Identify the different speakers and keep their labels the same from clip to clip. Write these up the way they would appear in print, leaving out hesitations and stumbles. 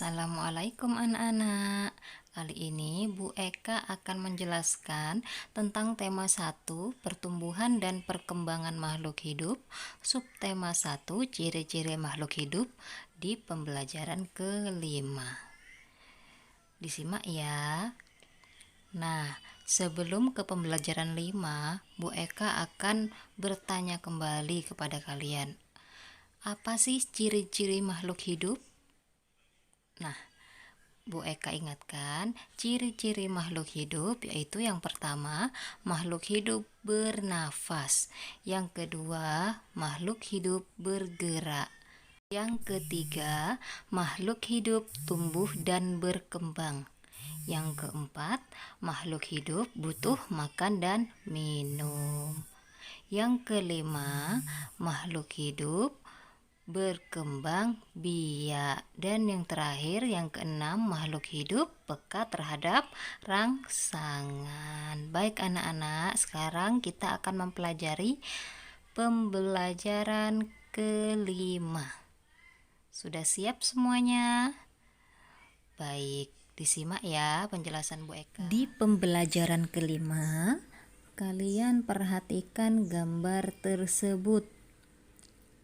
Speaker 1: Assalamualaikum anak-anak. Kali ini Bu Eka akan menjelaskan tentang tema 1, pertumbuhan dan perkembangan makhluk hidup, subtema 1, ciri-ciri makhluk hidup di pembelajaran kelima. Disimak ya. Nah, sebelum ke pembelajaran 5, Bu Eka akan bertanya kembali kepada kalian. Apa sih ciri-ciri makhluk hidup? Nah, Bu Eka ingatkan, ciri-ciri makhluk hidup yaitu yang pertama, makhluk hidup bernafas. Yang kedua, makhluk hidup bergerak. Yang ketiga, makhluk hidup tumbuh dan berkembang. Yang keempat, makhluk hidup butuh makan dan minum. Yang kelima, makhluk hidup berkembang biak. Dan yang terakhir, yang keenam, makhluk hidup peka terhadap rangsangan. Baik anak-anak, sekarang kita akan mempelajari pembelajaran kelima. Sudah siap semuanya? Baik, disimak ya penjelasan Bu Eka. Di pembelajaran kelima, kalian perhatikan gambar tersebut.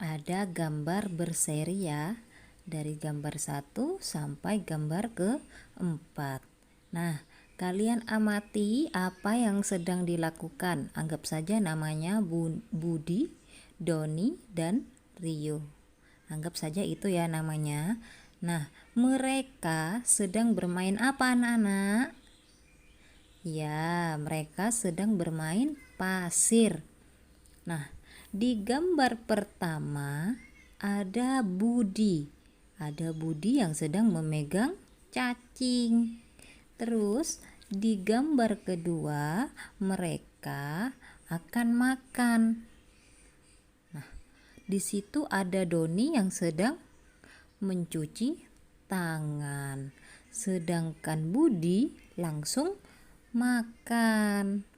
Speaker 1: Ada gambar berseri ya, dari gambar 1 sampai gambar ke-4. Nah, kalian amati apa yang sedang dilakukan. Anggap saja namanya Budi, Doni, dan Rio. Anggap saja itu ya namanya. Nah, mereka sedang bermain apa anak-anak? Ya, mereka sedang bermain pasir. Nah, di gambar pertama ada Budi. Ada Budi yang sedang memegang cacing. Terus di gambar kedua mereka akan makan. Nah, di situ ada Doni yang sedang mencuci tangan. Sedangkan Budi langsung makan.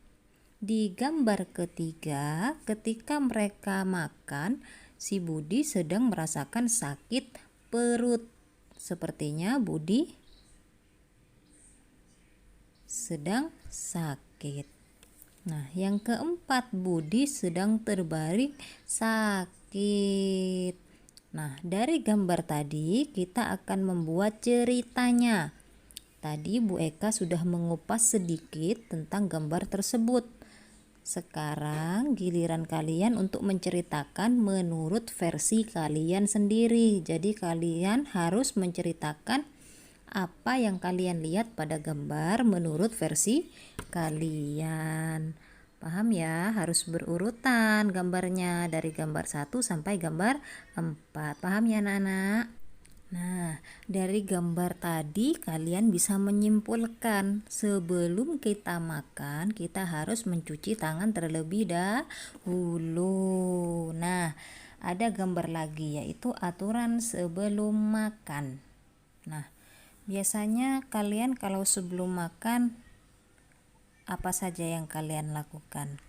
Speaker 1: Di gambar ketiga, ketika mereka makan, si Budi sedang merasakan sakit perut. Sepertinya Budi sedang sakit. Nah, yang keempat, Budi sedang terbaring sakit. Nah, dari gambar tadi kita akan membuat ceritanya. Tadi Bu Eka sudah mengupas sedikit tentang gambar tersebut. Sekarang giliran kalian untuk menceritakan menurut versi kalian sendiri. Jadi kalian harus menceritakan apa yang kalian lihat pada gambar menurut versi kalian. Paham ya? Harus berurutan gambarnya dari gambar 1 sampai gambar 4. Paham ya anak-anak? Nah, dari gambar tadi kalian bisa menyimpulkan sebelum kita makan kita harus mencuci tangan terlebih dahulu. Nah, ada gambar lagi yaitu aturan sebelum makan. Nah, biasanya kalian kalau sebelum makan apa saja yang kalian lakukan?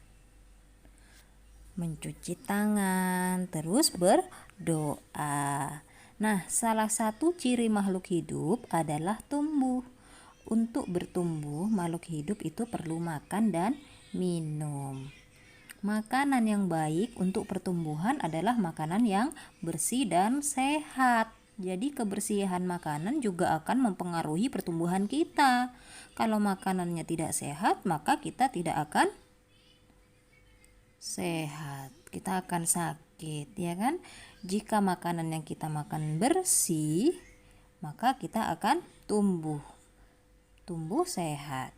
Speaker 1: Mencuci tangan, terus berdoa. Nah, salah satu ciri makhluk hidup adalah tumbuh. Untuk bertumbuh, makhluk hidup itu perlu makan dan minum. Makanan yang baik untuk pertumbuhan adalah makanan yang bersih dan sehat. Jadi kebersihan makanan juga akan mempengaruhi pertumbuhan kita. Kalau makanannya tidak sehat, maka kita tidak akan sehat. Kita akan sakit, ya kan? Jika makanan yang kita makan bersih, maka kita akan tumbuh sehat.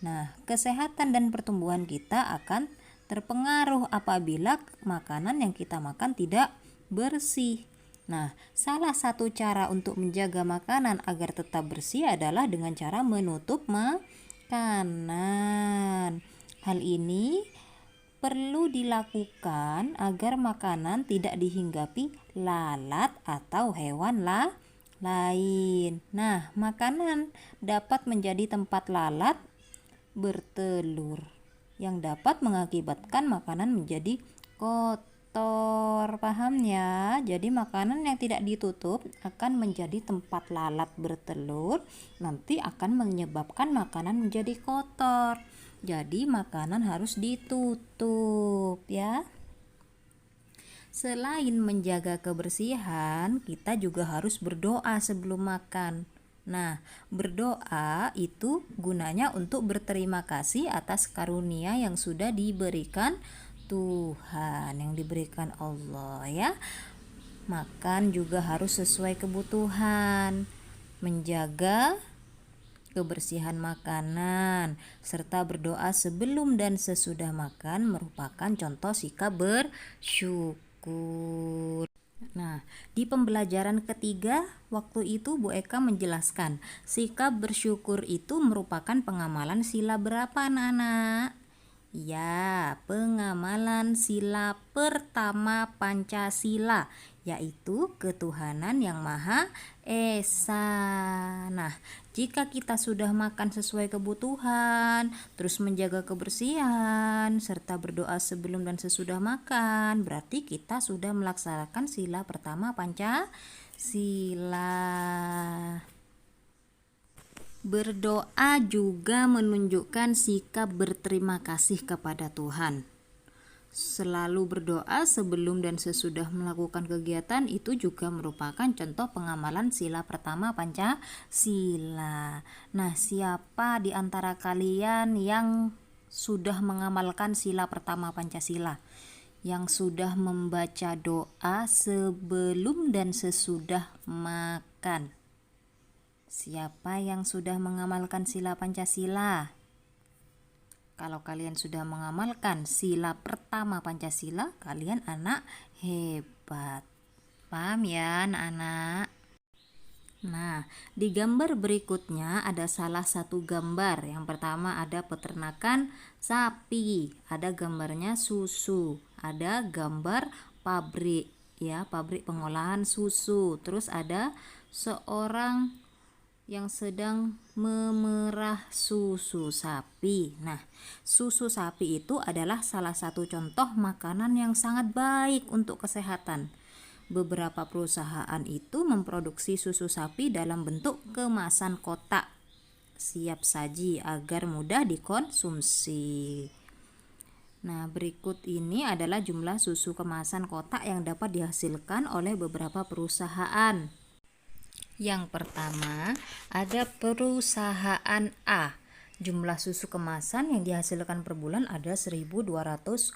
Speaker 1: Nah, kesehatan dan pertumbuhan kita akan terpengaruh apabila makanan yang kita makan tidak bersih. Nah, salah satu cara untuk menjaga makanan agar tetap bersih adalah dengan cara menutup makanan. Hal ini perlu dilakukan agar makanan tidak dihinggapi lalat atau hewan lain. Nah, makanan dapat menjadi tempat lalat bertelur yang dapat mengakibatkan makanan menjadi kotor. kotor. Paham ya? Jadi makanan yang tidak ditutup akan menjadi tempat lalat bertelur, nanti akan menyebabkan makanan menjadi kotor. Jadi makanan harus ditutup ya. Selain menjaga kebersihan, kita juga harus berdoa sebelum makan. Nah, berdoa itu gunanya untuk berterima kasih atas karunia yang sudah diberikan Tuhan, yang diberikan Allah ya. Makan juga harus sesuai kebutuhan, menjaga kebersihan makanan, serta berdoa sebelum dan sesudah makan merupakan contoh sikap bersyukur. Nah, di pembelajaran ketiga, waktu itu Bu Eka menjelaskan, sikap bersyukur itu merupakan pengamalan sila berapa anak-anak? Ya, pengamalan sila pertama Pancasila, yaitu ketuhanan yang Maha Esa. Nah, jika kita sudah makan sesuai kebutuhan, terus menjaga kebersihan, serta berdoa sebelum dan sesudah makan, berarti kita sudah melaksanakan sila pertama Pancasila. Berdoa juga menunjukkan sikap berterima kasih kepada Tuhan. Selalu berdoa sebelum dan sesudah melakukan kegiatan itu juga merupakan contoh pengamalan sila pertama Pancasila. Nah, siapa di antara kalian yang sudah mengamalkan sila pertama Pancasila? Yang sudah membaca doa sebelum dan sesudah makan? Siapa yang sudah mengamalkan sila Pancasila? Kalau kalian sudah mengamalkan sila pertama Pancasila, kalian anak hebat. Paham ya anak-anak? Nah, di gambar berikutnya ada salah satu gambar. Yang pertama ada peternakan sapi, ada gambarnya susu, ada gambar pabrik ya, pabrik pengolahan susu. Terus ada seorang yang sedang memerah susu sapi. Nah, susu sapi itu adalah salah satu contoh makanan yang sangat baik untuk kesehatan. Beberapa perusahaan itu memproduksi susu sapi dalam bentuk kemasan kotak siap saji agar mudah dikonsumsi. Nah, berikut ini adalah jumlah susu kemasan kotak yang dapat dihasilkan oleh beberapa perusahaan. Yang pertama, ada perusahaan A. Jumlah susu kemasan yang dihasilkan per bulan ada 1.200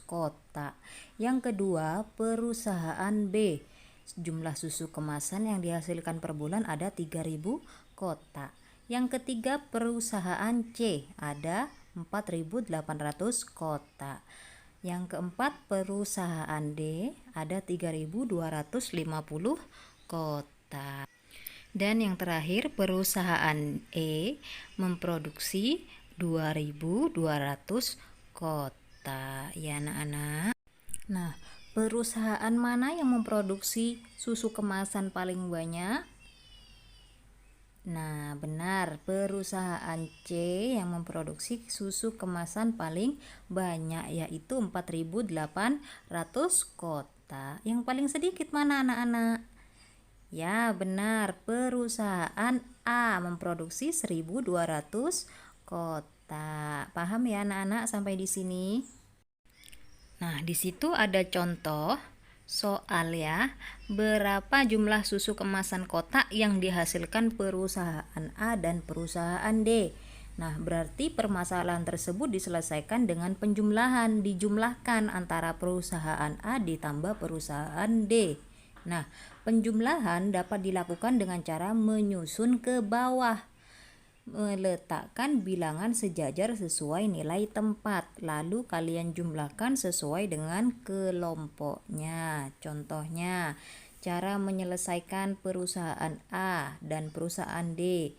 Speaker 1: kotak. Yang kedua, perusahaan B. Jumlah susu kemasan yang dihasilkan per bulan ada 3.000 kotak. Yang ketiga, perusahaan C. Ada 4.800 kotak. Yang keempat, perusahaan D. Ada 3.250 kotak. Dan yang terakhir, perusahaan E memproduksi 2.200 kotak ya anak-anak. Nah, perusahaan mana yang memproduksi susu kemasan paling banyak? Nah, benar, perusahaan C yang memproduksi susu kemasan paling banyak, yaitu 4.800 kotak. Yang paling sedikit mana anak-anak? Ya, benar, perusahaan A memproduksi 1.200 kotak. Paham ya anak-anak sampai di sini? Nah, di situ ada contoh soal ya. Berapa jumlah susu kemasan kotak yang dihasilkan perusahaan A dan perusahaan D? Nah, berarti permasalahan tersebut diselesaikan dengan penjumlahan, dijumlahkan antara perusahaan A ditambah perusahaan D. Nah, penjumlahan dapat dilakukan dengan cara menyusun ke bawah, meletakkan bilangan sejajar sesuai nilai tempat, lalu kalian jumlahkan sesuai dengan kelompoknya. Contohnya, cara menyelesaikan perusahaan A dan perusahaan D.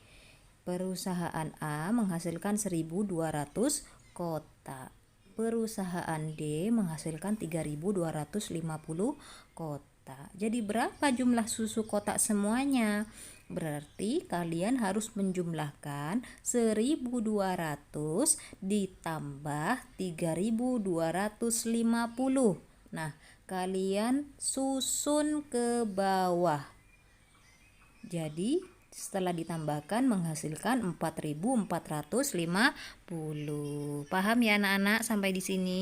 Speaker 1: Perusahaan A menghasilkan 1.200 kotak. Perusahaan D menghasilkan 3.250 kotak. Jadi berapa jumlah susu kotak semuanya? Berarti kalian harus menjumlahkan 1.200 ditambah 3.250. Nah, kalian susun ke bawah. Jadi, setelah ditambahkan menghasilkan 4.450. Paham ya anak-anak sampai di sini?